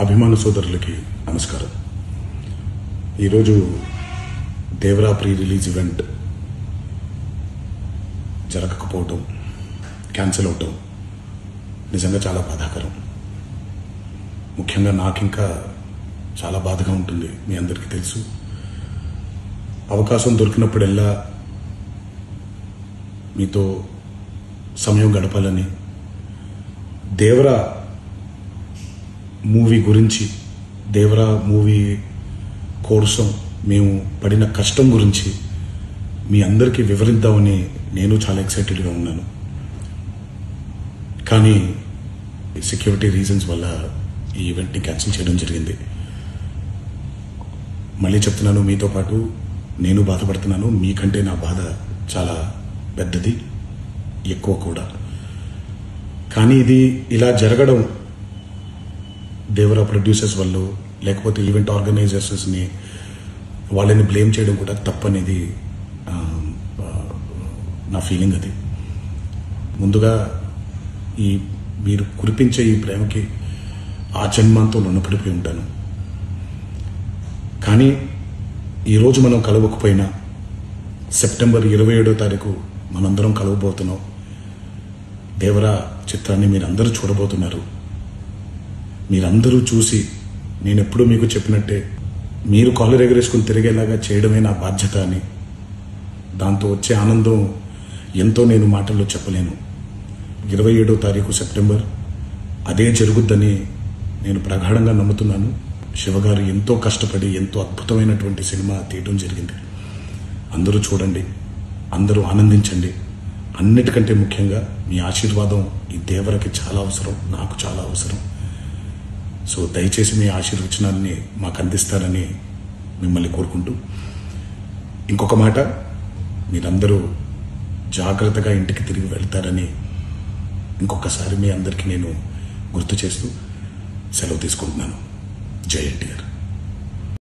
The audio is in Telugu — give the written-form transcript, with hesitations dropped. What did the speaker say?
అభిమాన సోదరులకి నమస్కారం. ఈరోజు దేవరా ప్రీ రిలీజ్ ఈవెంట్ జరగకపోవటం, క్యాన్సిల్ అవటం నిజంగా చాలా బాధాకరం. ముఖ్యంగా నాకు ఇంకా చాలా బాధగా ఉంటుంది. మీ అందరికీ తెలుసు, అవకాశం దొరికినప్పుడల్లా మీతో సమయం గడపాలని, దేవరా మూవీ గురించి, దేవరా మూవీ కోసం మేము పడిన కష్టం గురించి మీ అందరికీ వివరిద్దామని నేను చాలా ఎక్సైటెడ్గా ఉన్నాను. కానీ సెక్యూరిటీ రీజన్స్ వల్ల ఈ ఈవెంట్ని క్యాన్సిల్ చేయడం జరిగింది. మళ్ళీ చెప్తున్నాను, మీతో పాటు నేను బాధపడుతున్నాను. మీకంటే నా బాధ చాలా పెద్దది, ఎక్కువ కూడా. కానీ ఇది ఇలా జరగడం దేవరా ప్రొడ్యూసర్స్ వల్ల, లేకపోతే ఈవెంట్ ఆర్గనైజర్స్ని వాళ్ళని బ్లేమ్ చేయడం కూడా తప్పనేది నా ఫీలింగ్. అది ముందుగా ఈ మీరు కురిపించే ఈ ప్రేమకి ఆ జన్మంతో రుణపడిపోయి ఉంటాను. కానీ ఈరోజు మనం కలవకపోయినా సెప్టెంబర్ 27వ తారీఖు మనందరం కలవబోతున్నాం. దేవరా చిత్రాన్ని మీరందరూ చూడబోతున్నారు. మీరందరూ చూసి, నేను ఎప్పుడూ మీకు చెప్పినట్టే, మీరు కాలర్ ఎగరేసుకుని తిరిగేలాగా చేయడమే నా బాధ్యత అని, దాంతో వచ్చే ఆనందం ఎంతో నేను మాటల్లో చెప్పలేను. 27వ తారీఖు సెప్టెంబర్ అదే జరుగుద్దని నేను ప్రగాఢంగా నమ్ముతున్నాను. శివగారు ఎంతో కష్టపడి ఎంతో అద్భుతమైనటువంటి సినిమా తీయడం జరిగింది. అందరూ చూడండి, అందరూ ఆనందించండి. అన్నిటికంటే ముఖ్యంగా మీ ఆశీర్వాదం ఈ దేవరకి చాలా అవసరం, నాకు చాలా అవసరం. సో దయచేసి మీ ఆశీర్వచనాన్ని మాకు అందిస్తారని మిమ్మల్ని కోరుకుంటూ, ఇంకొక మాట, మీరందరూ జాగ్రత్తగా ఇంటికి తిరిగి వెళ్తారని ఇంకొకసారి మీ అందరికీ నేను గుర్తు చేస్తూ సెలవు తీసుకుంటున్నాను. జై ఎన్టీఆర్.